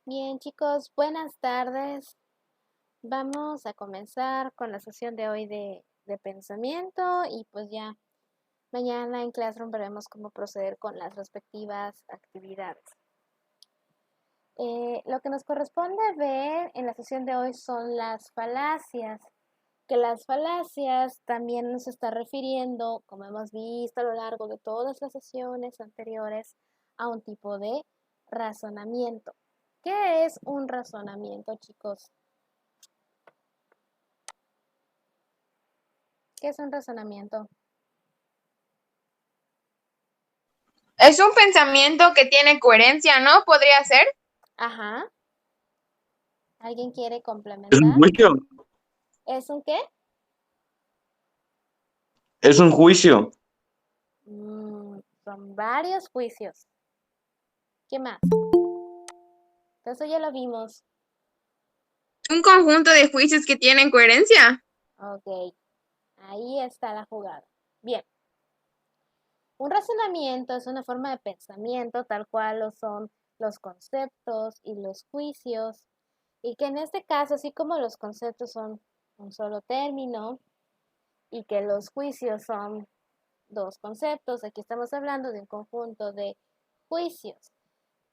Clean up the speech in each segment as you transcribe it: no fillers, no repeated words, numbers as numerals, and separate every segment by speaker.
Speaker 1: Bien, chicos, buenas tardes. Vamos a comenzar con la sesión de hoy de pensamiento y pues ya mañana en Classroom veremos cómo proceder con las respectivas actividades. Lo que nos corresponde ver en la sesión de hoy son las falacias, que las falacias también nos está refiriendo, como hemos visto a lo largo de todas las sesiones anteriores, a un tipo de razonamiento. ¿Qué es un razonamiento, chicos? ¿Qué es un razonamiento?
Speaker 2: Es un pensamiento que tiene coherencia, ¿no? ¿Podría ser?
Speaker 1: Ajá. ¿Alguien quiere
Speaker 3: Es un
Speaker 1: complementar?
Speaker 3: juicio.
Speaker 1: ¿Es un qué?
Speaker 3: Es un juicio.
Speaker 1: Son varios juicios. ¿Qué más? Eso ya lo vimos.
Speaker 2: Un conjunto de juicios que tienen coherencia.
Speaker 1: Ok. Ahí está la jugada. Bien. Un razonamiento es una forma de pensamiento tal cual lo son los conceptos y los juicios, y que en este caso, así como los conceptos son un solo término y que los juicios son dos conceptos, aquí estamos hablando de un conjunto de juicios.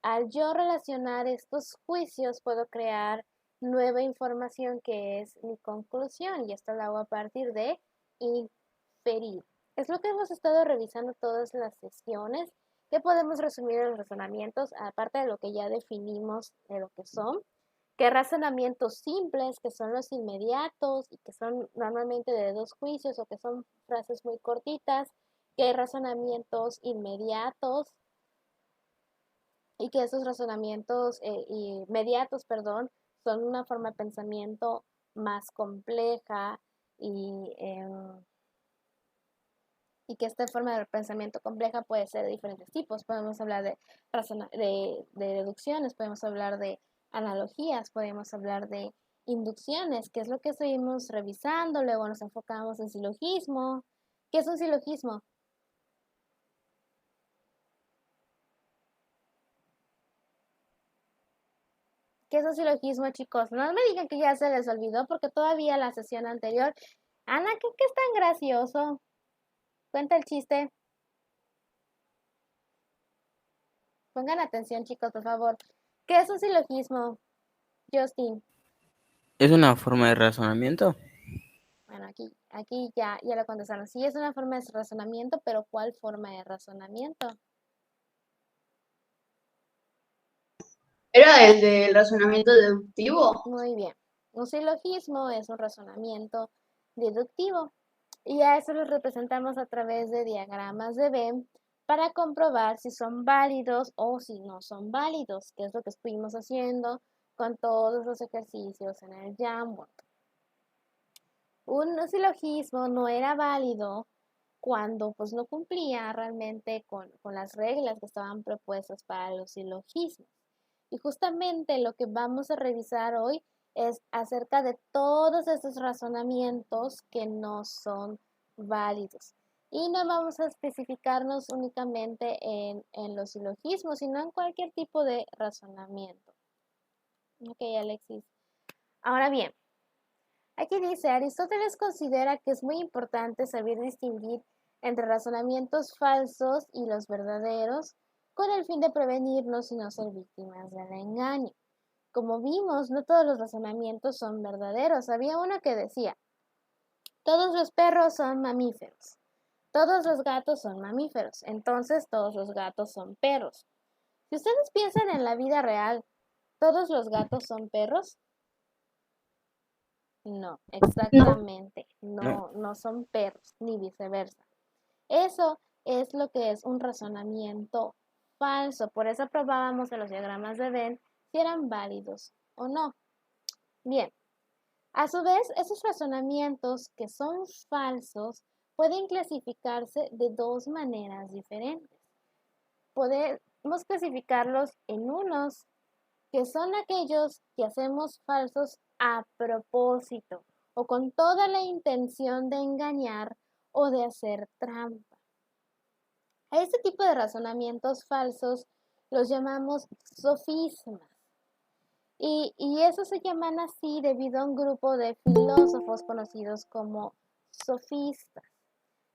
Speaker 1: Al yo relacionar estos juicios puedo crear nueva información que es mi conclusión, y esto lo hago a partir de inferir. Es lo que hemos estado revisando todas las sesiones, que podemos resumir en los razonamientos, aparte de lo que ya definimos de lo que son, que razonamientos simples, que son los inmediatos y que son normalmente de dos juicios o que son frases muy cortitas, que hay razonamientos inmediatos y que esos razonamientos inmediatos, perdón, son una forma de pensamiento más compleja y que esta forma de pensamiento compleja puede ser de diferentes tipos. Podemos hablar de deducciones, podemos hablar de analogías, podemos hablar de inducciones, que es lo que estuvimos revisando. Luego nos enfocamos en silogismo. ¿Qué es un silogismo? ¿Qué es un silogismo, chicos? No me digan que ya se les olvidó porque todavía la sesión anterior. Ana, ¿qué es tan gracioso? Cuenta el chiste. Pongan atención, chicos, por favor. ¿Qué es un silogismo, Justin?
Speaker 4: Es una forma de razonamiento.
Speaker 1: Bueno, aquí ya lo contestaron. Sí, es una forma de razonamiento, pero ¿cuál forma de razonamiento?
Speaker 5: ¿Era el del razonamiento deductivo?
Speaker 1: Muy bien. Un silogismo es un razonamiento deductivo y a eso lo representamos a través de diagramas de Venn para comprobar si son válidos o si no son válidos, que es lo que estuvimos haciendo con todos los ejercicios en el Jamboard. Un silogismo no era válido cuando pues no cumplía realmente con las reglas que estaban propuestas para los silogismos. Y justamente lo que vamos a revisar hoy es acerca de todos esos razonamientos que no son válidos. Y no vamos a especificarnos únicamente en los silogismos, sino en cualquier tipo de razonamiento. Ok, Alexis. Ahora bien, aquí dice, Aristóteles considera que es muy importante saber distinguir entre razonamientos falsos y los verdaderos, con el fin de prevenirnos y no ser víctimas del engaño. Como vimos, no todos los razonamientos son verdaderos. Había uno que decía, todos los perros son mamíferos, todos los gatos son mamíferos, entonces todos los gatos son perros. Si ustedes piensan en la vida real, ¿todos los gatos son perros? No,
Speaker 5: No.
Speaker 1: exactamente.
Speaker 4: No,
Speaker 1: No son perros, ni viceversa. Eso es lo que es un razonamiento falso. Por eso probábamos en los diagramas de Venn si eran válidos o no. Bien, a su vez, esos razonamientos que son falsos pueden clasificarse de dos maneras diferentes. Podemos clasificarlos en unos que son aquellos que hacemos falsos a propósito o con toda la intención de engañar o de hacer trampa. A este tipo de razonamientos falsos los llamamos sofismas. Y eso se llaman así debido a un grupo de filósofos conocidos como sofistas.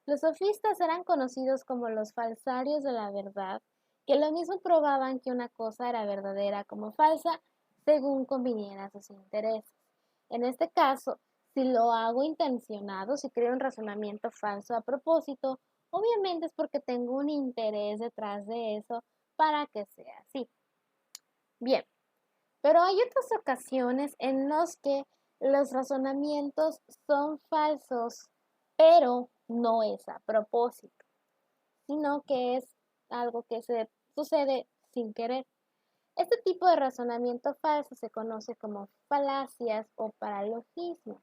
Speaker 1: Los sofistas eran conocidos como los falsarios de la verdad, que lo mismo probaban que una cosa era verdadera como falsa, según conviniera a sus intereses. En este caso, si lo hago intencionado, si creo un razonamiento falso a propósito, obviamente es porque tengo un interés detrás de eso para que sea así. Bien, pero hay otras ocasiones en las que los razonamientos son falsos, pero no es a propósito, sino que es algo que se sucede sin querer. Este tipo de razonamiento falso se conoce como falacias o paralogismos.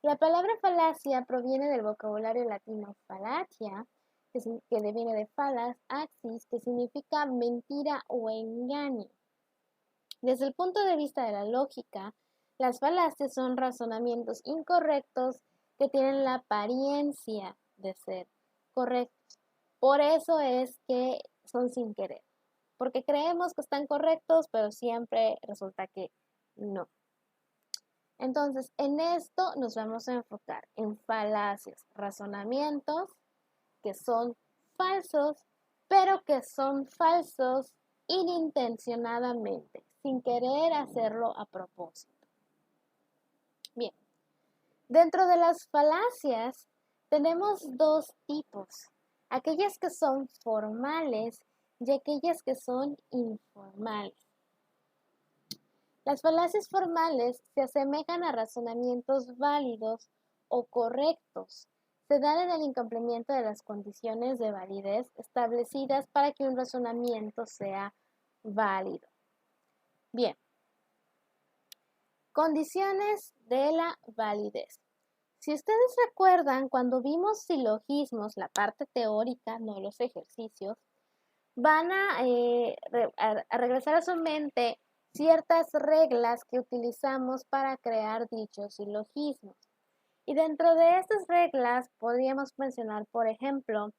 Speaker 1: La palabra falacia proviene del vocabulario latino falacia, que viene de falas, axis, que significa mentira o engaño. Desde el punto de vista de la lógica, las falacias son razonamientos incorrectos que tienen la apariencia de ser correctos. Por eso es que son sin querer, porque creemos que están correctos, pero siempre resulta que no. Entonces, en esto nos vamos a enfocar en falacias, razonamientos que son falsos, pero que son falsos inintencionadamente, sin querer hacerlo a propósito. Bien, dentro de las falacias tenemos dos tipos, aquellas que son formales y aquellas que son informales. Las falacias formales se asemejan a razonamientos válidos o correctos. Se dan en el incumplimiento de las condiciones de validez establecidas para que un razonamiento sea válido. Bien, condiciones de la validez. Si ustedes recuerdan, cuando vimos silogismos, la parte teórica, no los ejercicios, van a regresar a su mente ciertas reglas que utilizamos para crear dichos silogismos. Y dentro de estas reglas podríamos mencionar, por ejemplo,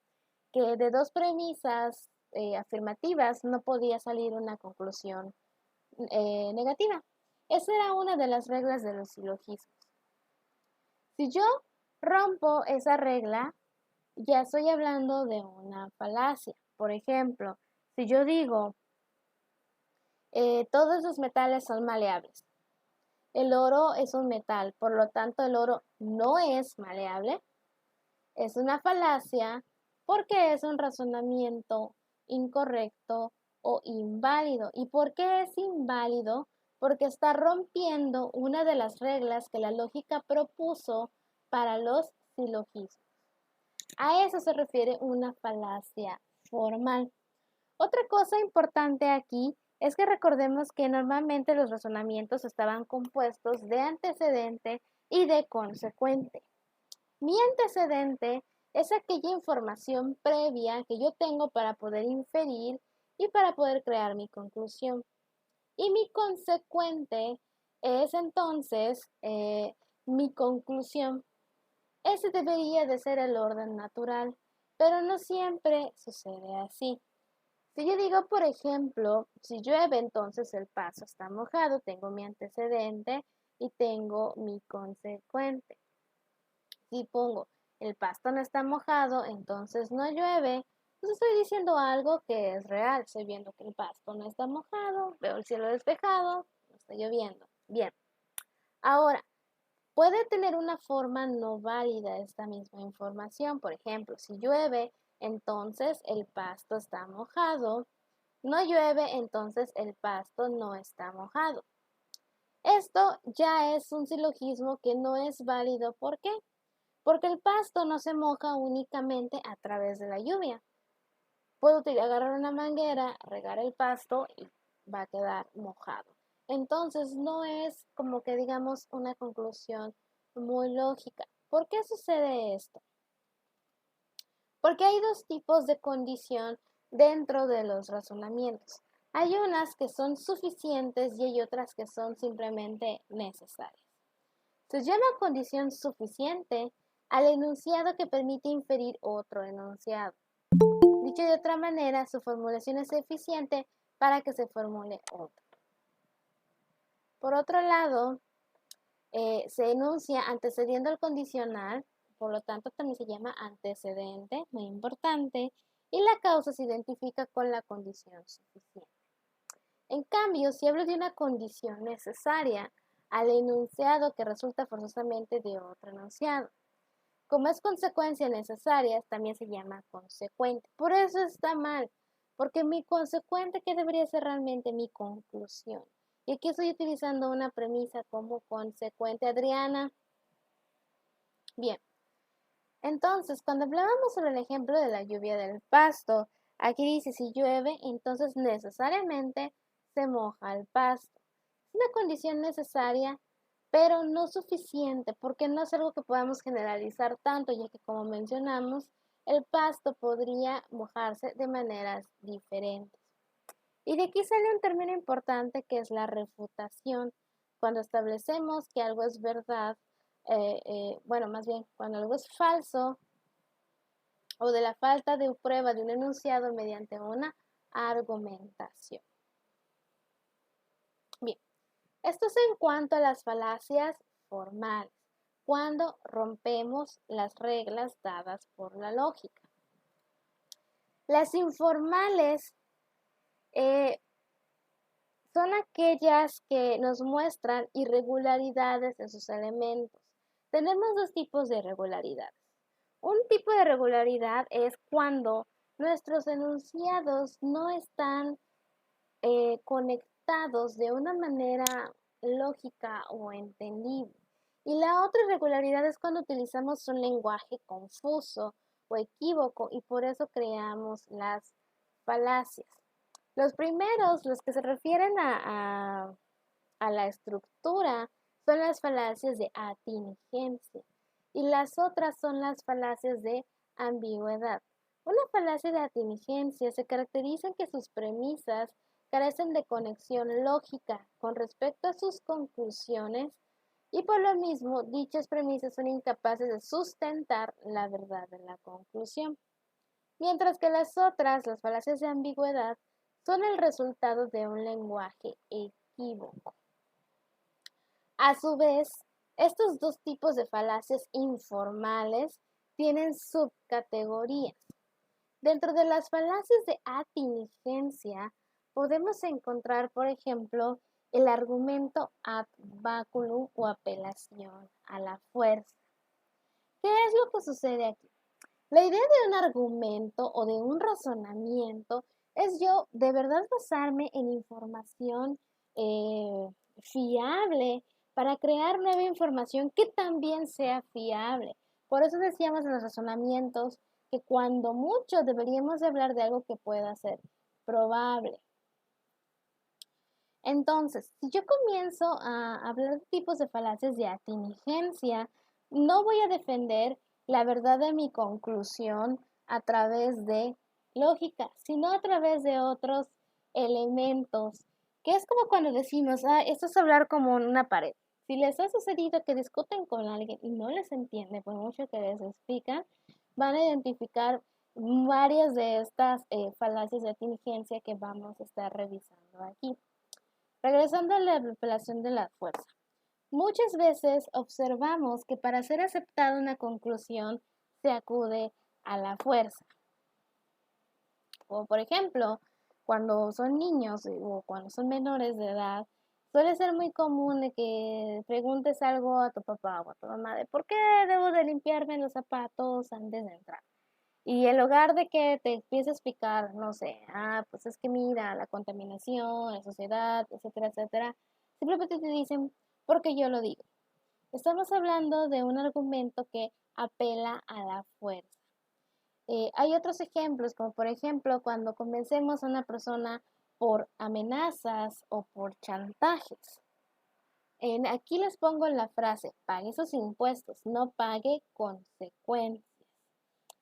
Speaker 1: que de dos premisas afirmativas no podía salir una conclusión negativa. Esa era una de las reglas de los silogismos. Si yo rompo esa regla, ya estoy hablando de una falacia. Por ejemplo, si yo digo, todos los metales son maleables. El oro es un metal, por lo tanto el oro no es maleable. Es una falacia porque es un razonamiento incorrecto o inválido. ¿Y por qué es inválido? Porque está rompiendo una de las reglas que la lógica propuso para los silogismos. A eso se refiere una falacia formal. Otra cosa importante aquí es que recordemos que normalmente los razonamientos estaban compuestos de antecedente y de consecuente. Mi antecedente es aquella información previa que yo tengo para poder inferir y para poder crear mi conclusión. Y mi consecuente es entonces mi conclusión. Ese debería de ser el orden natural, pero no siempre sucede así. Si yo digo, por ejemplo, si llueve, entonces el paso está mojado, tengo mi antecedente y tengo mi consecuente. Si pongo, el pasto no está mojado, entonces no llueve, pues estoy diciendo algo que es real. Estoy viendo que el pasto no está mojado, veo el cielo despejado, no está lloviendo. Bien, ahora, puede tener una forma no válida esta misma información. Por ejemplo, si llueve, entonces el pasto está mojado. No llueve, entonces el pasto no está mojado. Esto ya es un silogismo que no es válido. ¿Por qué? Porque el pasto no se moja únicamente a través de la lluvia. Puedo agarrar una manguera, regar el pasto y va a quedar mojado. Entonces no es como que digamos una conclusión muy lógica. ¿Por qué sucede esto? Porque hay dos tipos de condición dentro de los razonamientos. Hay unas que son suficientes y hay otras que son simplemente necesarias. Se llama condición suficiente al enunciado que permite inferir otro enunciado. Dicho de otra manera, su formulación es eficiente para que se formule otro. Por otro lado, se enuncia antecediendo al condicional, por lo tanto también se llama antecedente, muy importante, y la causa se identifica con la condición suficiente. En cambio, si hablo de una condición necesaria al enunciado que resulta forzosamente de otro enunciado. Como es consecuencia necesaria, también se llama consecuente. Por eso está mal, porque mi consecuente, ¿qué debería ser realmente mi conclusión? Y aquí estoy utilizando una premisa como consecuente, Adriana. Bien, entonces, cuando hablábamos sobre el ejemplo de la lluvia del pasto, aquí dice, si llueve, entonces necesariamente se moja el pasto. Es una condición necesaria, pero no suficiente, porque no es algo que podamos generalizar tanto, ya que como mencionamos, el pasto podría mojarse de maneras diferentes. Y de aquí sale un término importante que es la refutación. Cuando establecemos que algo es verdad, bueno, más bien, cuando algo es falso o de la falta de prueba de un enunciado mediante una argumentación. Bien, esto es en cuanto a las falacias formales, cuando rompemos las reglas dadas por la lógica. Las informales son aquellas que nos muestran irregularidades en sus elementos. Tenemos dos tipos de irregularidades. Un tipo de irregularidad es cuando nuestros enunciados no están conectados de una manera lógica o entendible. Y la otra irregularidad es cuando utilizamos un lenguaje confuso o equívoco y por eso creamos las falacias. Los primeros, los que se refieren a la estructura, son las falacias de atingencia y las otras son las falacias de ambigüedad. Una falacia de atingencia se caracteriza en que sus premisas carecen de conexión lógica con respecto a sus conclusiones y por lo mismo dichas premisas son incapaces de sustentar la verdad de la conclusión. Mientras que las otras, las falacias de ambigüedad, son el resultado de un lenguaje equívoco. A su vez, estos dos tipos de falacias informales tienen subcategorías. Dentro de las falacias de atingencia podemos encontrar, por ejemplo, el argumento ad baculum o apelación a la fuerza. ¿Qué es lo que sucede aquí? La idea de un argumento o de un razonamiento es yo de verdad basarme en información fiable para crear nueva información que también sea fiable. Por eso decíamos en los razonamientos que cuando mucho deberíamos de hablar de algo que pueda ser probable. Entonces, si yo comienzo a hablar de tipos de falacias de atingencia, no voy a defender la verdad de mi conclusión a través de lógica, sino a través de otros elementos, que es como cuando decimos, esto es hablar como en una pared. Si les ha sucedido que discuten con alguien y no les entiende, por mucho que les explican, van a identificar varias de estas falacias de atingencia que vamos a estar revisando aquí. Regresando a la apelación de la fuerza. Muchas veces observamos que para ser aceptada una conclusión se acude a la fuerza. O por ejemplo, cuando son niños o cuando son menores de edad, suele ser muy común de que preguntes algo a tu papá o a tu mamá de ¿por qué debo de limpiarme los zapatos antes de entrar? Y en lugar de que te empiece a explicar, no sé, pues es que mira, la contaminación, la sociedad, etcétera, etcétera, simplemente te dicen, porque yo lo digo. Estamos hablando de un argumento que apela a la fuerza. Hay otros ejemplos, como por ejemplo, cuando convencemos a una persona por amenazas o por chantajes. Aquí les pongo la frase, pague sus impuestos, no pague consecuencias.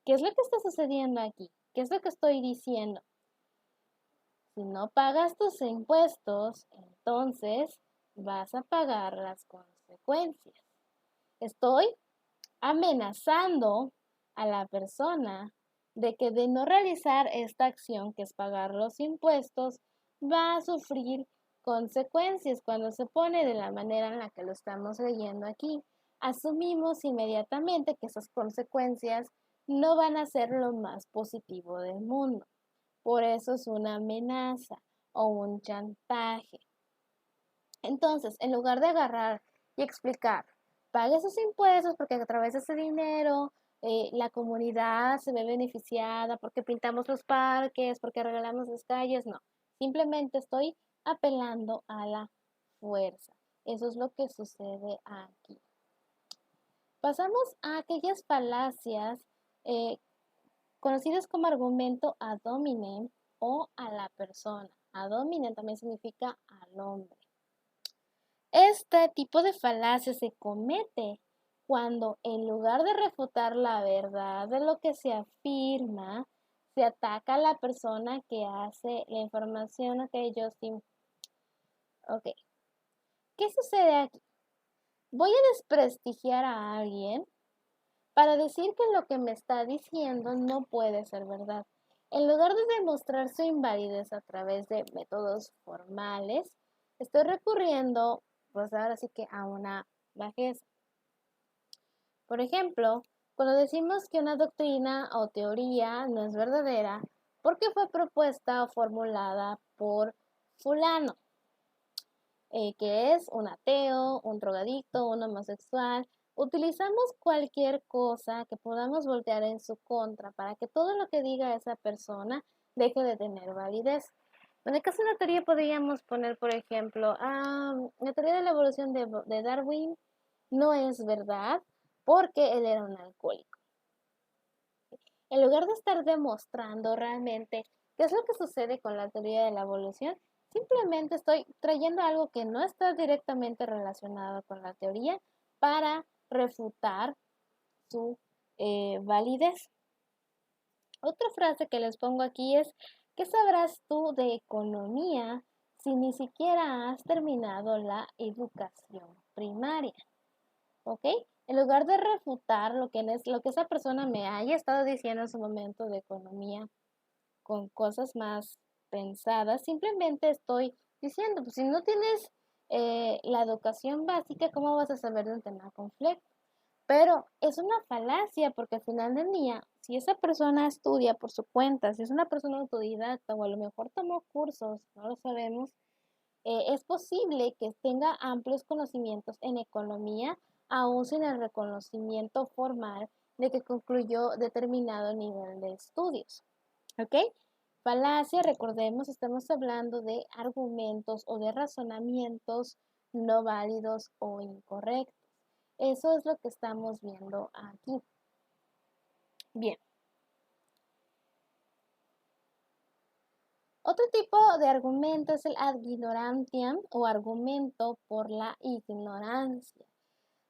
Speaker 1: ¿Qué es lo que está sucediendo aquí? ¿Qué es lo que estoy diciendo? Si no pagas tus impuestos, entonces vas a pagar las consecuencias. Estoy amenazando a la persona de que de no realizar esta acción, que es pagar los impuestos, va a sufrir consecuencias. Cuando se pone de la manera en la que lo estamos leyendo aquí, asumimos inmediatamente que esas consecuencias no van a ser lo más positivo del mundo. Por eso es una amenaza o un chantaje. Entonces, en lugar de agarrar y explicar, pague sus impuestos porque a través de ese dinero la comunidad se ve beneficiada porque pintamos los parques, porque regalamos las calles, no. Simplemente estoy apelando a la fuerza. Eso es lo que sucede aquí. Pasamos a aquellas falacias conocidas como argumento ad hominem o a la persona. Ad hominem también significa al hombre. Este tipo de falacia se comete cuando en lugar de refutar la verdad de lo que se afirma, se ataca a la persona que hace la información. Ok, Justin. Ok. ¿Qué sucede aquí? Voy a desprestigiar a alguien para decir que lo que me está diciendo no puede ser verdad. En lugar de demostrar su invalidez a través de métodos formales, estoy recurriendo, pues ahora sí que a una bajeza. Por ejemplo, cuando decimos que una doctrina o teoría no es verdadera porque fue propuesta o formulada por fulano, que es un ateo, un drogadicto, un homosexual. Utilizamos cualquier cosa que podamos voltear en su contra para que todo lo que diga esa persona deje de tener validez. En el caso de una teoría podríamos poner, por ejemplo, la teoría de la evolución de Darwin no es verdad porque él era un alcohólico. En lugar de estar demostrando realmente qué es lo que sucede con la teoría de la evolución, simplemente estoy trayendo algo que no está directamente relacionado con la teoría para refutar su validez. Otra frase que les pongo aquí es, ¿qué sabrás tú de economía si ni siquiera has terminado la educación primaria? ¿Ok? En lugar de refutar lo que esa persona me haya estado diciendo en su momento de economía con cosas más pensadas, simplemente estoy diciendo, pues si no tienes la educación básica, ¿cómo vas a saber de un tema complejo? Pero es una falacia porque al final del día, si esa persona estudia por su cuenta, si es una persona autodidacta o a lo mejor tomó cursos, no lo sabemos, es posible que tenga amplios conocimientos en economía, aún sin el reconocimiento formal de que concluyó determinado nivel de estudios. ¿Ok? Falacia, recordemos, estamos hablando de argumentos o de razonamientos no válidos o incorrectos. Eso es lo que estamos viendo aquí. Bien. Otro tipo de argumento es el ad ignorantiam o argumento por la ignorancia.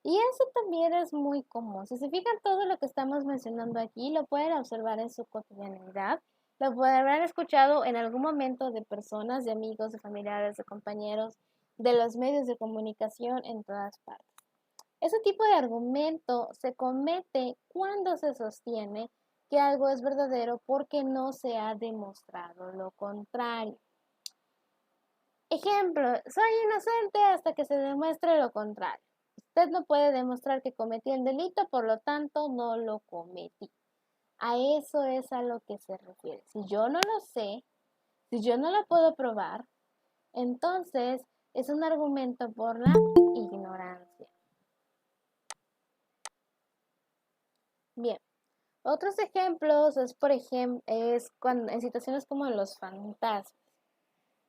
Speaker 1: Y eso también es muy común. Si se fijan, todo lo que estamos mencionando aquí lo pueden observar en su cotidianidad. Lo pueden haber escuchado en algún momento de personas, de amigos, de familiares, de compañeros, de los medios de comunicación en todas partes. Ese tipo de argumento se comete cuando se sostiene que algo es verdadero porque no se ha demostrado lo contrario. Ejemplo, soy inocente hasta que se demuestre lo contrario. Usted no puede demostrar que cometí el delito, por lo tanto no lo cometí. A eso es a lo que se refiere. Si yo no lo sé, si yo no lo puedo probar, entonces es un argumento por la ignorancia. Bien, otros ejemplos es, por ejemplo, cuando, en situaciones como los fantasmas.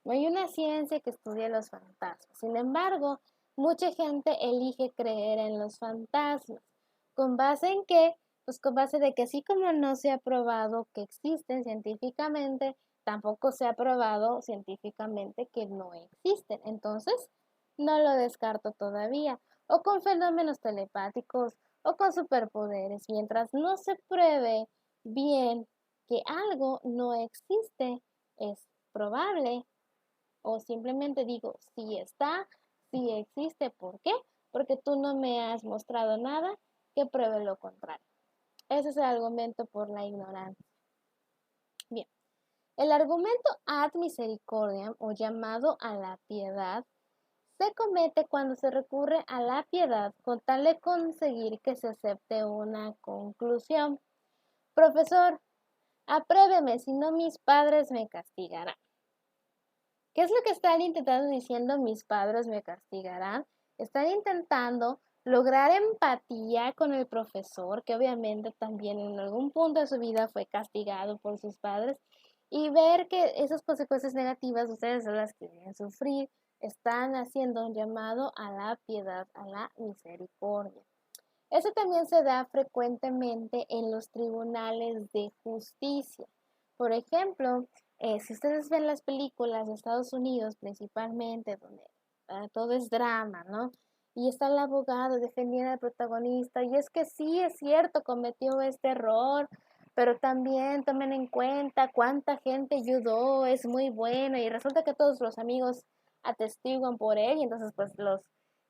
Speaker 1: No hay una ciencia que estudie los fantasmas. Sin embargo, mucha gente elige creer en los fantasmas. ¿Con base en qué? Pues con base de que así como no se ha probado que existen científicamente, tampoco se ha probado científicamente que no existen. Entonces, no lo descarto todavía. O con fenómenos telepáticos o con superpoderes. Mientras no se pruebe bien que algo no existe, es probable. O simplemente digo, sí está, sí existe. ¿Por qué? Porque tú no me has mostrado nada que pruebe lo contrario. Ese es el argumento por la ignorancia. Bien. El argumento ad misericordiam o llamado a la piedad se comete cuando se recurre a la piedad con tal de conseguir que se acepte una conclusión. Profesor, apruébeme, si no mis padres me castigarán. ¿Qué es lo que están intentando diciendo mis padres me castigarán? Están intentando lograr empatía con el profesor, que obviamente también en algún punto de su vida fue castigado por sus padres, y ver que esas consecuencias negativas ustedes son las que deben sufrir. Están haciendo un llamado a la piedad, a la misericordia. Eso también se da frecuentemente en los tribunales de justicia. Por ejemplo, si ustedes ven las películas de Estados Unidos principalmente, donde todo es drama, ¿no? Y está el abogado defendiendo al protagonista, y es que sí, es cierto, cometió este error, pero también tomen en cuenta cuánta gente ayudó, es muy bueno, y resulta que todos los amigos atestiguan por él, y entonces pues los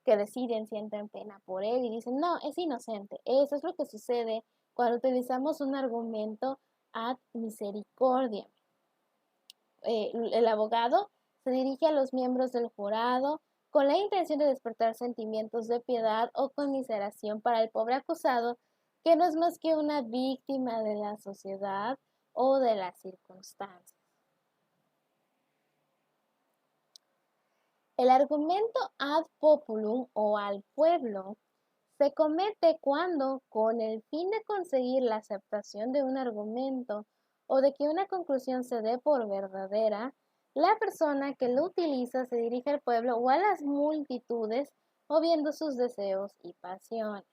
Speaker 1: que deciden sienten pena por él y dicen, no, es inocente. Eso es lo que sucede cuando utilizamos un argumento ad misericordia. El abogado se dirige a los miembros del jurado con la intención de despertar sentimientos de piedad o conmiseración para el pobre acusado, que no es más que una víctima de la sociedad o de las circunstancias. El argumento ad populum o al pueblo se comete cuando, con el fin de conseguir la aceptación de un argumento o de que una conclusión se dé por verdadera, la persona que lo utiliza se dirige al pueblo o a las multitudes moviendo sus deseos y pasiones.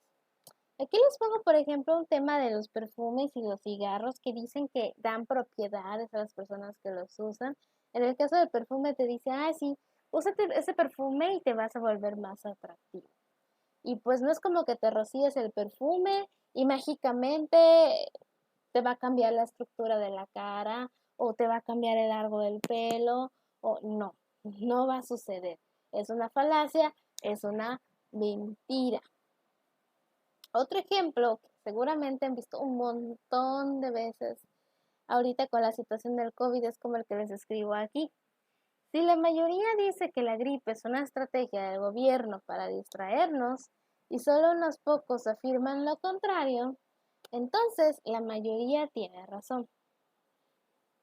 Speaker 1: Aquí les pongo, por ejemplo, un tema de los perfumes y los cigarros que dicen que dan propiedades a las personas que los usan. En el caso del perfume te dice, sí, úsate ese perfume y te vas a volver más atractivo. Y pues no es como que te rocíes el perfume y mágicamente te va a cambiar la estructura de la cara o te va a cambiar el largo del pelo o no va a suceder. Es una falacia, es una mentira. Otro ejemplo que seguramente han visto un montón de veces ahorita con la situación del COVID es como el que les escribo aquí. Si la mayoría dice que la gripe es una estrategia del gobierno para distraernos y solo unos pocos afirman lo contrario, entonces la mayoría tiene razón.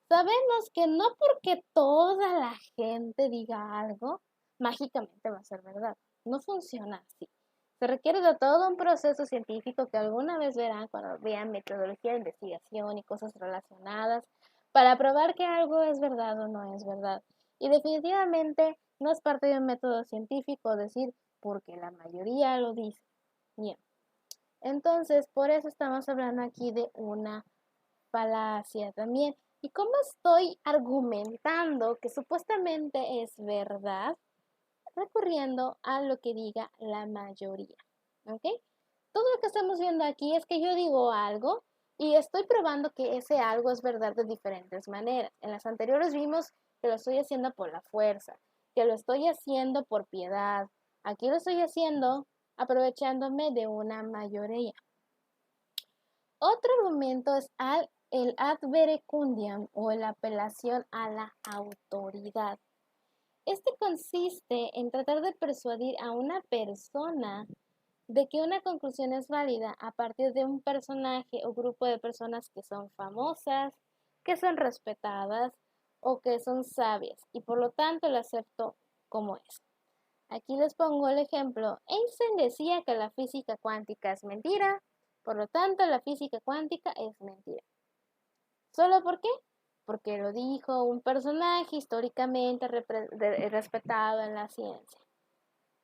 Speaker 1: Sabemos que no porque toda la gente diga algo, mágicamente va a ser verdad. No funciona así. Se requiere de todo un proceso científico que alguna vez verán cuando vean metodología de investigación y cosas relacionadas para probar que algo es verdad o no es verdad. Y definitivamente no es parte de un método científico decir porque la mayoría lo dice. Bien. Entonces, por eso estamos hablando aquí de una falacia también. ¿Y cómo estoy argumentando que supuestamente es verdad? Recurriendo a lo que diga la mayoría. ¿Ok? Todo lo que estamos viendo aquí es que yo digo algo y estoy probando que ese algo es verdad de diferentes maneras. En las anteriores vimos que lo estoy haciendo por la fuerza, que lo estoy haciendo por piedad. Aquí lo estoy haciendo aprovechándome de una mayoría. Otro argumento es el ad verecundiam o la apelación a la autoridad. Este consiste en tratar de persuadir a una persona de que una conclusión es válida a partir de un personaje o grupo de personas que son famosas, que son respetadas o que son sabias y por lo tanto lo acepto como es. Aquí les pongo el ejemplo. Einstein decía que la física cuántica es mentira, por lo tanto la física cuántica es mentira. ¿Solo por qué? Porque lo dijo un personaje históricamente respetado en la ciencia.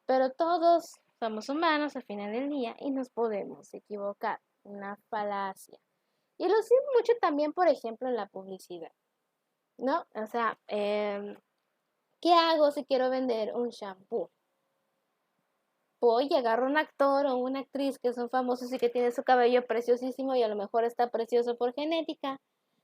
Speaker 1: Pero todos somos humanos al final del día y nos podemos equivocar. Una falacia. Y lo sé mucho también, por ejemplo, en la publicidad. ¿No? O sea, ¿qué hago si quiero vender un shampoo? Voy y agarro un actor o una actriz que son famosos y que tiene su cabello preciosísimo y a lo mejor está precioso por genética.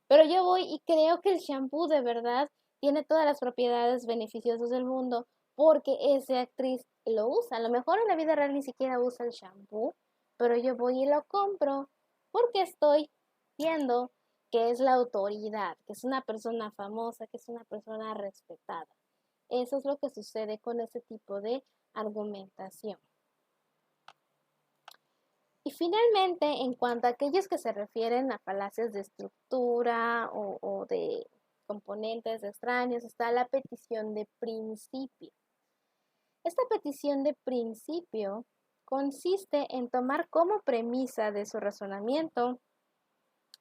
Speaker 1: Pero yo voy y creo que el shampoo de verdad tiene todas las propiedades beneficiosas del mundo porque esa actriz lo usa. A lo mejor en la vida real ni siquiera usa el shampoo, pero yo voy y lo compro porque estoy viendo que es la autoridad, que es una persona famosa, que es una persona respetada. Eso es lo que sucede con ese tipo de argumentación. Y finalmente, en cuanto a aquellos que se refieren a falacias de estructura o de componentes extraños, está la petición de principio. Esta petición de principio consiste en tomar como premisa de su razonamiento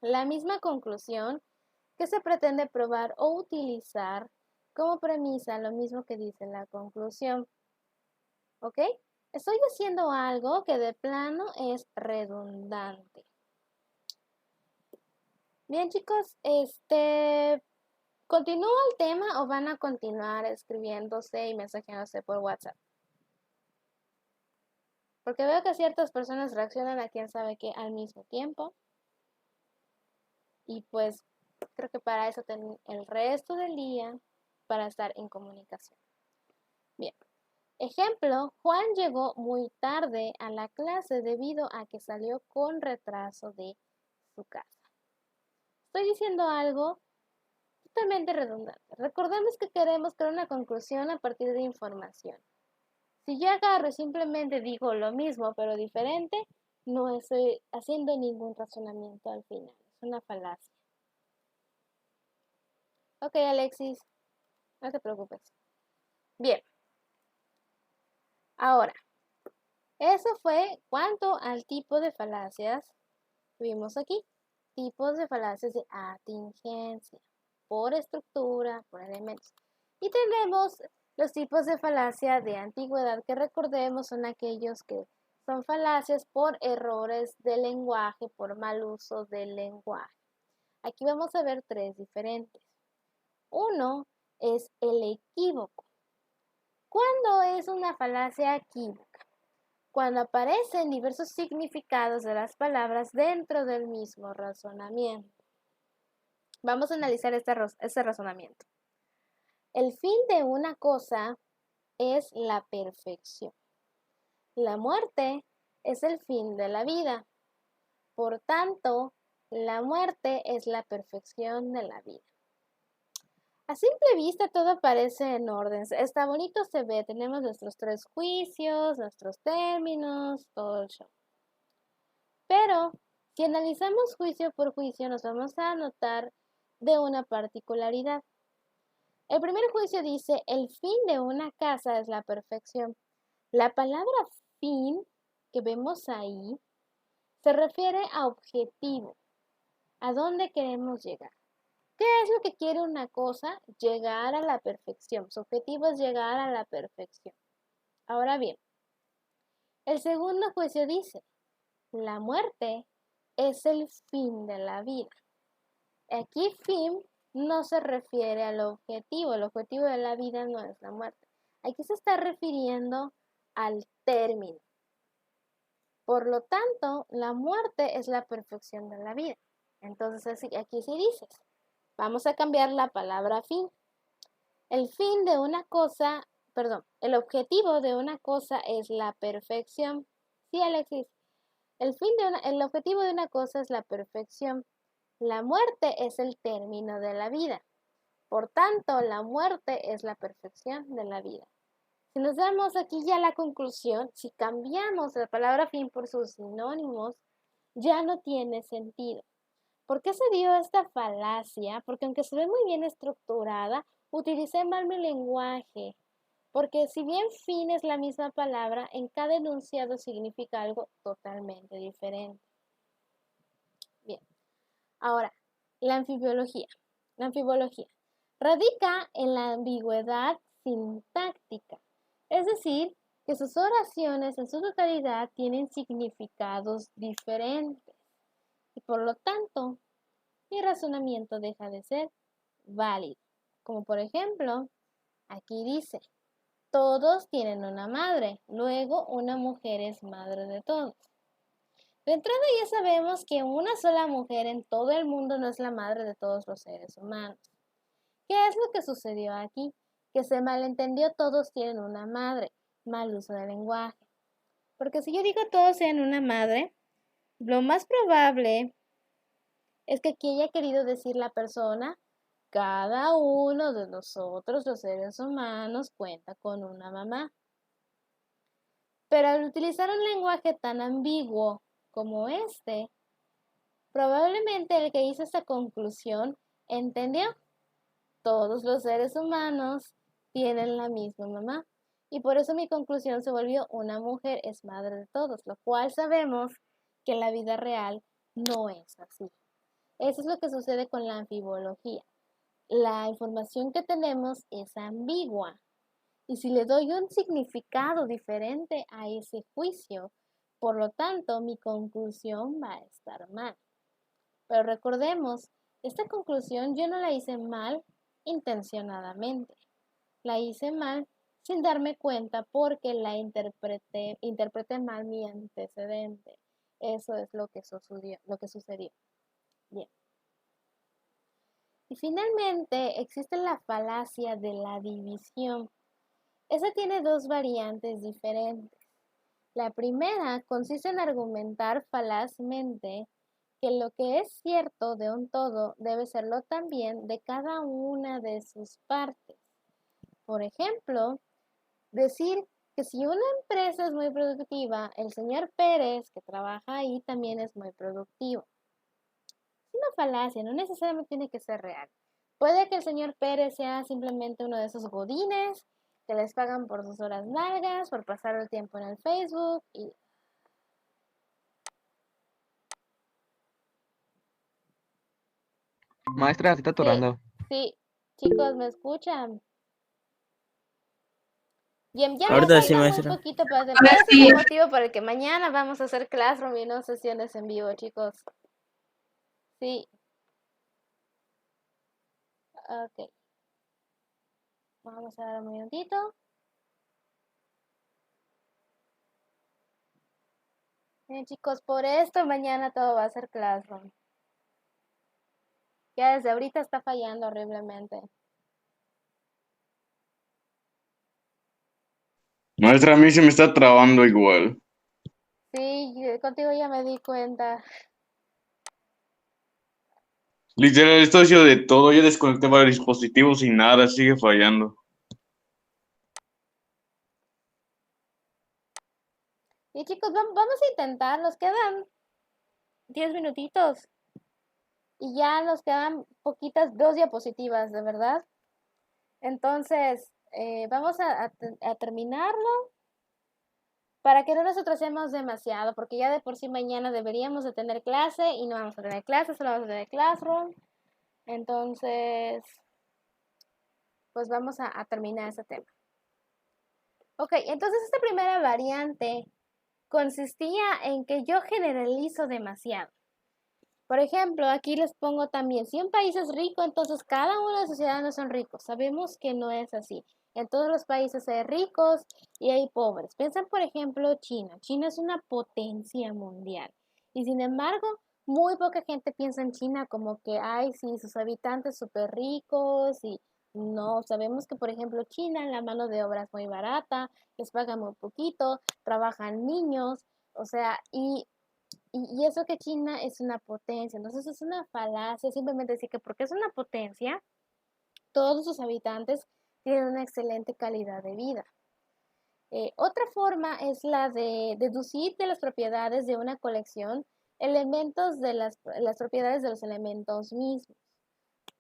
Speaker 1: la misma conclusión que se pretende probar o utilizar como premisa lo mismo que dice la conclusión. ¿Ok? Estoy haciendo algo que de plano es redundante. Bien, chicos, ¿continúa el tema o van a continuar escribiéndose y mensajeándose por WhatsApp? Porque veo que ciertas personas reaccionan a quién sabe qué al mismo tiempo. Y pues creo que para eso tengo el resto del día para estar en comunicación. Bien. Ejemplo, Juan llegó muy tarde a la clase debido a que salió con retraso de su casa. Estoy diciendo algo totalmente redundante. Recordemos que queremos crear una conclusión a partir de información. Si yo agarro y simplemente digo lo mismo pero diferente, no estoy haciendo ningún razonamiento al final. Es una falacia. Ok, Alexis, no te preocupes. Bien. Ahora, eso fue cuanto al tipo de falacias que vimos aquí. Tipos de falacias de atingencia, por estructura, por elementos. Y tenemos los tipos de falacia de antigüedad, que recordemos son aquellos que son falacias por errores del lenguaje, por mal uso del lenguaje. Aquí vamos a ver tres diferentes. Uno es el equívoco. ¿Cuándo es una falacia equívoca? Cuando aparecen diversos significados de las palabras dentro del mismo razonamiento. Vamos a analizar este razonamiento. El fin de una cosa es la perfección. La muerte es el fin de la vida. Por tanto, la muerte es la perfección de la vida. A simple vista todo parece en orden. Está bonito, se ve. Tenemos nuestros tres juicios, nuestros términos, todo el show. Pero si analizamos juicio por juicio, nos vamos a notar de una particularidad. El primer juicio dice, el fin de una casa es la perfección. La palabra fin que vemos ahí se refiere a objetivo, a dónde queremos llegar. ¿Qué es lo que quiere una cosa? Llegar a la perfección. Su objetivo es llegar a la perfección. Ahora bien, el segundo juicio dice, la muerte es el fin de la vida. Aquí fin no se refiere al objetivo. El objetivo de la vida no es la muerte. Aquí se está refiriendo al término. Por lo tanto, la muerte es la perfección de la vida. Entonces, aquí sí dices, vamos a cambiar la palabra fin. El fin de una cosa, el objetivo de una cosa es la perfección. Sí, Alexis. El objetivo de una cosa es la perfección. La muerte es el término de la vida. Por tanto, la muerte es la perfección de la vida. Si nos damos aquí ya la conclusión, si cambiamos la palabra fin por sus sinónimos, ya no tiene sentido. ¿Por qué se dio esta falacia? Porque aunque se ve muy bien estructurada, utilicé mal mi lenguaje. Porque si bien fin es la misma palabra, en cada enunciado significa algo totalmente diferente. Bien. Ahora, la anfibología. La anfibología radica en la ambigüedad sintáctica, es decir, que sus oraciones en su totalidad tienen significados diferentes y por lo tanto, mi razonamiento deja de ser válido. Como por ejemplo, aquí dice, todos tienen una madre, luego una mujer es madre de todos. De entrada ya sabemos que una sola mujer en todo el mundo no es la madre de todos los seres humanos. ¿Qué es lo que sucedió aquí? Que se malentendió, todos tienen una madre, mal uso del lenguaje. Porque si yo digo todos tienen una madre, lo más probable Es que aquí haya querido decir la persona, cada uno de nosotros, los seres humanos, cuenta con una mamá. Pero al utilizar un lenguaje tan ambiguo como este, probablemente el que hizo esta conclusión entendió. Todos los seres humanos tienen la misma mamá. Y por eso mi conclusión se volvió: una mujer es madre de todos, lo cual sabemos que en la vida real no es así. Eso es lo que sucede con la anfibología. La información que tenemos es ambigua. Y si le doy un significado diferente a ese juicio, por lo tanto, mi conclusión va a estar mal. Pero recordemos, esta conclusión yo no la hice mal intencionadamente. La hice mal sin darme cuenta porque la interpreté mal mi antecedente. Eso es lo que sucedió. Bien. Y finalmente existe la falacia de la división. Esa tiene dos variantes diferentes. La primera consiste en argumentar falazmente que lo que es cierto de un todo debe serlo también de cada una de sus partes. Por ejemplo, decir que si una empresa es muy productiva, el señor Pérez, que trabaja ahí, también es muy productivo. Es una falacia, no necesariamente tiene que ser real. Puede que el señor Pérez sea simplemente uno de esos godines que les pagan por sus horas largas, por pasar el tiempo en el Facebook y...
Speaker 6: Maestra, se está atorando.
Speaker 1: Sí, chicos, ¿me escuchan? Bien, ya me
Speaker 4: Ahorita sí,
Speaker 1: falta muy
Speaker 4: maestra.
Speaker 1: poquito para hacer.
Speaker 2: Ahora
Speaker 1: Ese es
Speaker 2: sí.
Speaker 1: el motivo por el que mañana vamos a hacer Classroom y no sesiones en vivo, chicos. Sí, ok. Vamos a dar un minutito. Bien, chicos, por esto mañana todo va a ser Classroom. Ya desde ahorita está fallando horriblemente.
Speaker 3: Maestra, a mí se me está trabando igual.
Speaker 1: Sí, contigo ya me di cuenta.
Speaker 3: Literal, esto ha sido de todo. Ya desconecté varios dispositivos y nada, sigue fallando.
Speaker 1: Y chicos, vamos a intentar. Nos quedan 10 minutitos. Y ya nos quedan poquitas, 2 diapositivas, de verdad. Entonces, vamos a terminarlo para que no nos atrasemos demasiado, porque ya de por sí mañana deberíamos de tener clase y no vamos a tener clase, solo vamos a tener Classroom. Entonces, pues vamos a terminar este tema. Ok, entonces esta primera variante consistía en que yo generalizo demasiado. Por ejemplo, aquí les pongo también, si un país es rico, entonces cada uno de sus ciudadanos son ricos. Sabemos que no es así. En todos los países hay ricos y hay pobres. Piensen, por ejemplo, China. China es una potencia mundial. Y sin embargo, muy poca gente piensa en China como que, ay, sí, sus habitantes súper ricos y no. Sabemos que, por ejemplo, China, la mano de obra es muy barata, les pagan muy poquito, trabajan niños, o sea, y eso que China es una potencia, entonces es una falacia simplemente decir que porque es una potencia, todos sus habitantes tienen una excelente calidad de vida. Otra forma es la de deducir de las propiedades de una colección elementos de las propiedades de los elementos mismos.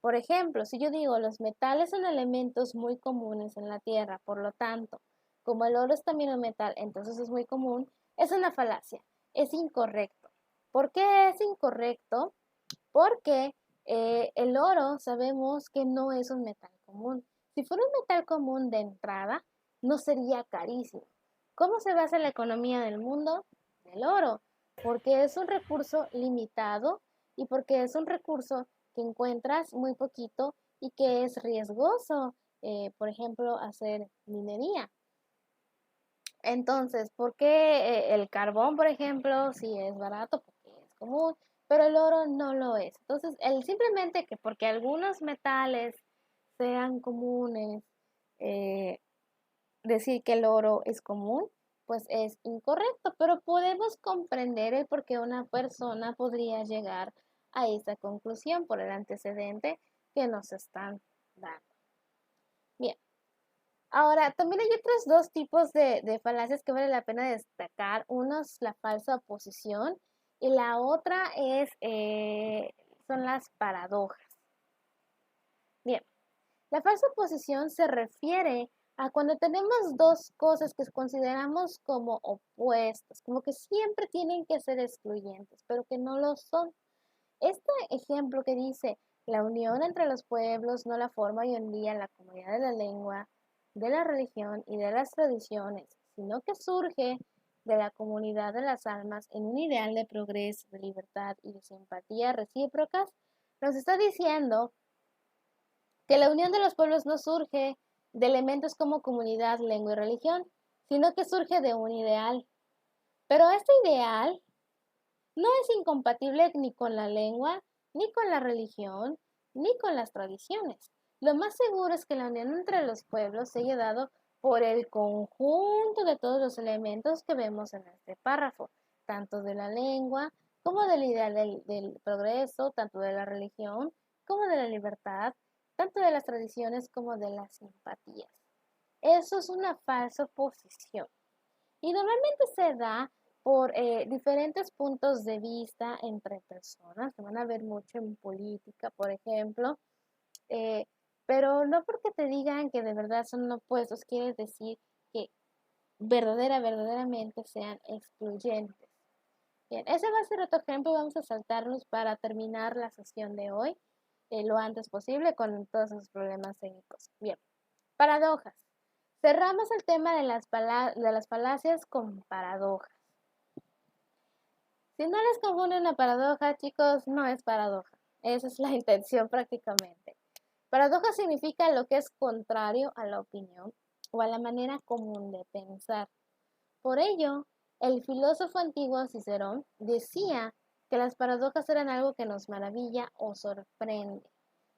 Speaker 1: Por ejemplo, si yo digo los metales son elementos muy comunes en la Tierra, por lo tanto, como el oro es también un metal, entonces es muy común, es una falacia, es incorrecto. ¿Por qué es incorrecto? Porque el oro sabemos que no es un metal común. Si fuera un metal común de entrada, no sería carísimo. ¿Cómo se basa la economía del mundo? Del oro, porque es un recurso limitado y porque es un recurso que encuentras muy poquito y que es riesgoso, por ejemplo, hacer minería. Entonces, ¿por qué el carbón, por ejemplo, sí es barato? Porque es común, pero el oro no lo es. Entonces, simplemente que porque algunos metales sean comunes, eh, decir que el oro es común, pues es incorrecto, pero podemos comprender el por qué una persona podría llegar a esa conclusión por el antecedente que nos están dando. Bien. Ahora, también hay otros dos tipos de falacias que vale la pena destacar. Uno es la falsa oposición y la otra son las paradojas. Bien, la falsa oposición se refiere a cuando tenemos dos cosas que consideramos como opuestas, como que siempre tienen que ser excluyentes, pero que no lo son. Este ejemplo que dice, la unión entre los pueblos no la forma hoy en día la comunidad de la lengua, de la religión y de las tradiciones, sino que surge de la comunidad de las almas en un ideal de progreso, de libertad y de simpatía recíprocas, nos está diciendo que la unión de los pueblos no surge de elementos como comunidad, lengua y religión, sino que surge de un ideal. Pero este ideal no es incompatible ni con la lengua, ni con la religión, ni con las tradiciones. Lo más seguro es que la unión entre los pueblos se haya dado por el conjunto de todos los elementos que vemos en este párrafo, tanto de la lengua como del ideal del progreso, tanto de la religión como de la libertad, tanto de las tradiciones como de las simpatías. Eso es una falsa oposición. Y normalmente se da por diferentes puntos de vista entre personas, se van a ver mucho en política, por ejemplo, pero no porque te digan que de verdad son opuestos, quiere decir que verdaderamente sean excluyentes. Bien, ese va a ser otro ejemplo, vamos a saltarnos para terminar la sesión de hoy lo antes posible con todos esos problemas técnicos. Bien, paradojas. Cerramos el tema de las falacias con paradojas. Si no les confunde una paradoja, chicos, no es paradoja. Esa es la intención prácticamente. Paradoja significa lo que es contrario a la opinión o a la manera común de pensar. Por ello, el filósofo antiguo Cicerón decía que las paradojas eran algo que nos maravilla o sorprende.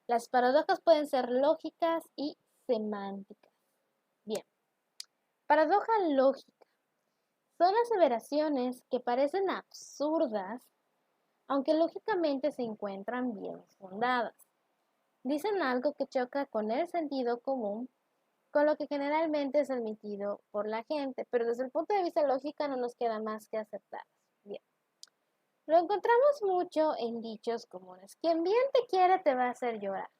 Speaker 1: Las paradojas pueden ser lógicas y semánticas. Bien, paradoja lógica. Son aseveraciones que parecen absurdas, aunque lógicamente se encuentran bien fundadas. Dicen algo que choca con el sentido común, con lo que generalmente es admitido por la gente, pero desde el punto de vista lógico no nos queda más que aceptarlas. Bien. Lo encontramos mucho en dichos comunes. Quien bien te quiere te va a hacer llorar.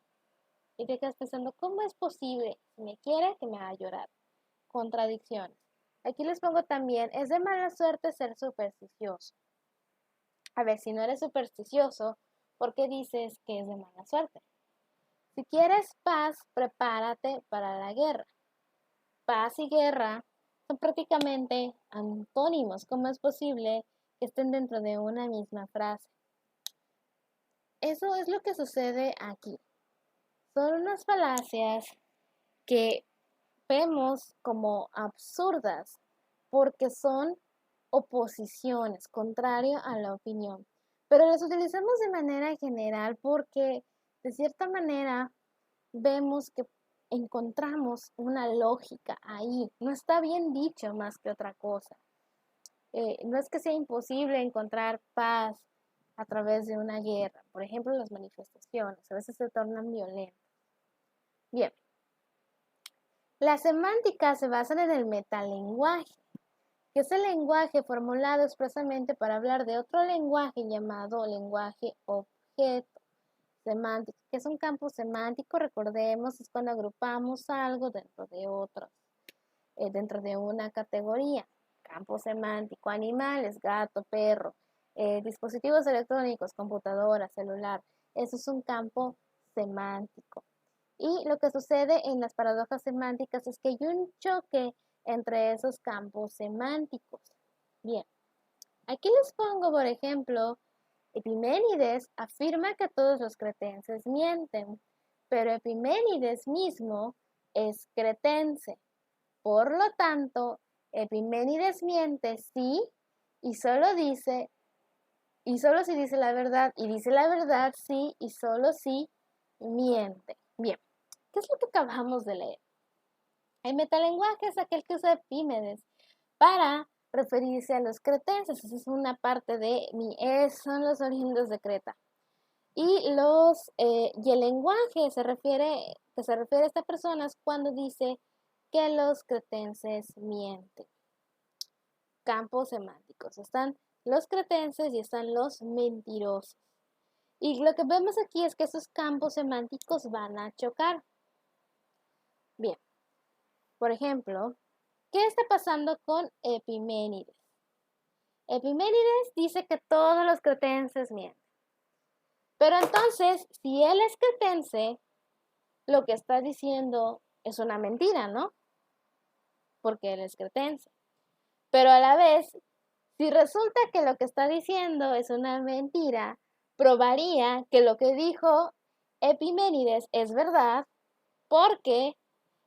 Speaker 1: Y te quedas pensando, ¿cómo es posible? Si me quiere, que me haga llorar. Contradicciones. Aquí les pongo también, es de mala suerte ser supersticioso. A ver, si no eres supersticioso, ¿por qué dices que es de mala suerte? Si quieres paz, prepárate para la guerra. Paz y guerra son prácticamente antónimos. ¿Cómo es posible que estén dentro de una misma frase? Eso es lo que sucede aquí. Son unas falacias que vemos como absurdas porque son oposiciones, contrario a la opinión. Pero las utilizamos de manera general porque de cierta manera vemos que encontramos una lógica ahí. No está bien dicho más que otra cosa. No es que sea imposible encontrar paz a través de una guerra. Por ejemplo, las manifestaciones a veces se tornan violentas. Bien. Las semánticas se basan en el metalenguaje, que es el lenguaje formulado expresamente para hablar de otro lenguaje llamado lenguaje objeto. Semántico, que es un campo semántico, recordemos, es cuando agrupamos algo dentro de otros, dentro de una categoría. Campo semántico, animales, gato, perro, dispositivos electrónicos, computadora, celular. Eso es un campo semántico. Y lo que sucede en las paradojas semánticas es que hay un choque entre esos campos semánticos. Bien, aquí les pongo, por ejemplo, Epiménides afirma que todos los cretenses mienten, pero Epiménides mismo es cretense. Por lo tanto, Epiménides miente sí y solo si dice la verdad, y dice la verdad sí y solo si miente. Bien, ¿qué es lo que acabamos de leer? El metalenguaje es aquel que usa Epímenes para referirse a los cretenses. Esa es una parte de son los oriundos de Creta. Y el lenguaje se refiere a estas personas cuando dice que los cretenses mienten. Campos semánticos. Están los cretenses y están los mentirosos. Y lo que vemos aquí es que esos campos semánticos van a chocar. Bien. Por ejemplo, ¿qué está pasando con Epiménides? Epiménides dice que todos los cretenses mienten. Pero entonces, si él es cretense, lo que está diciendo es una mentira, ¿no? Porque él es cretense. Pero a la vez, si resulta que lo que está diciendo es una mentira, probaría que lo que dijo Epiménides es verdad, porque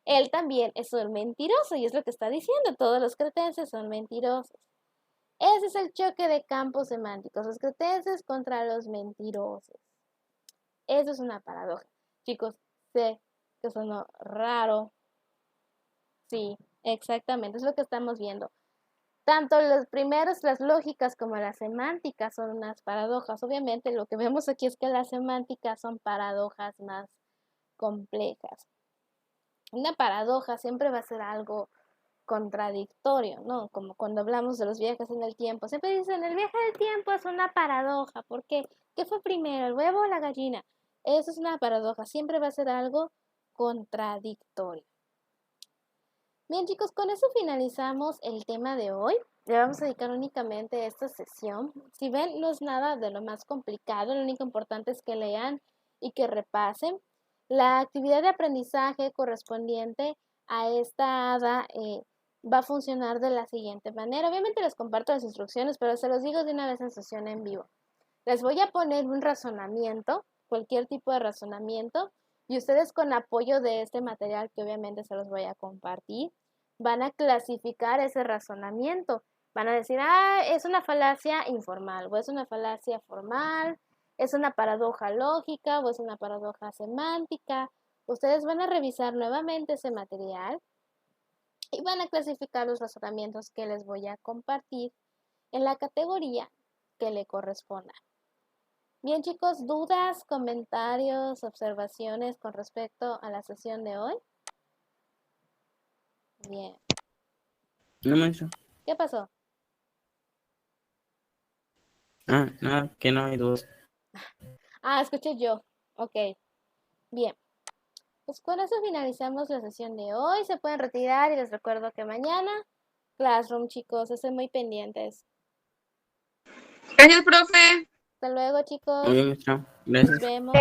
Speaker 1: él también es un mentiroso, y es lo que está diciendo, todos los cretenses son mentirosos. Ese es el choque de campos semánticos, los cretenses contra los mentirosos. Eso es una paradoja. Chicos, sé que sonó raro. Sí, exactamente, es lo que estamos viendo. Tanto los primeros, las lógicas, como las semánticas son unas paradojas. Obviamente lo que vemos aquí es que las semánticas son paradojas más complejas. Una paradoja siempre va a ser algo contradictorio, ¿no? Como cuando hablamos de los viajes en el tiempo. Siempre dicen, el viaje del tiempo es una paradoja. ¿Por qué? ¿Qué fue primero, el huevo o la gallina? Eso es una paradoja. Siempre va a ser algo contradictorio. Bien, chicos, con eso finalizamos el tema de hoy. Le vamos a dedicar únicamente esta sesión. Si ven, no es nada de lo más complicado. Lo único importante es que lean y que repasen. La actividad de aprendizaje correspondiente a esta hada va a funcionar de la siguiente manera. Obviamente les comparto las instrucciones, pero se los digo de una vez en sesión en vivo. Les voy a poner un razonamiento, cualquier tipo de razonamiento, y ustedes, con apoyo de este material que obviamente se los voy a compartir, van a clasificar ese razonamiento. Van a decir, es una falacia informal, o es una falacia formal, es una paradoja lógica, o es una paradoja semántica. Ustedes van a revisar nuevamente ese material y van a clasificar los razonamientos que les voy a compartir en la categoría que le corresponda. Bien, chicos, ¿dudas, comentarios, observaciones con respecto a la sesión de hoy? Bien.
Speaker 4: No, maestro.
Speaker 1: ¿Qué pasó?
Speaker 4: Nada, que no hay dudas.
Speaker 1: Escuché yo. Ok. Bien. Pues con eso finalizamos la sesión de hoy. Se pueden retirar y les recuerdo que mañana, Classroom, chicos, estén muy pendientes.
Speaker 2: Gracias, profe.
Speaker 1: Hasta luego, chicos.
Speaker 4: Muy bien, maestra.
Speaker 1: Nos
Speaker 4: Gracias.
Speaker 1: vemos.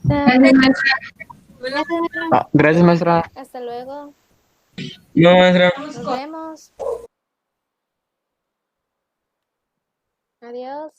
Speaker 2: Gracias, maestra.
Speaker 6: Gracias, maestra.
Speaker 1: Hasta luego.
Speaker 6: No, maestra.
Speaker 1: Nos vemos. Adiós.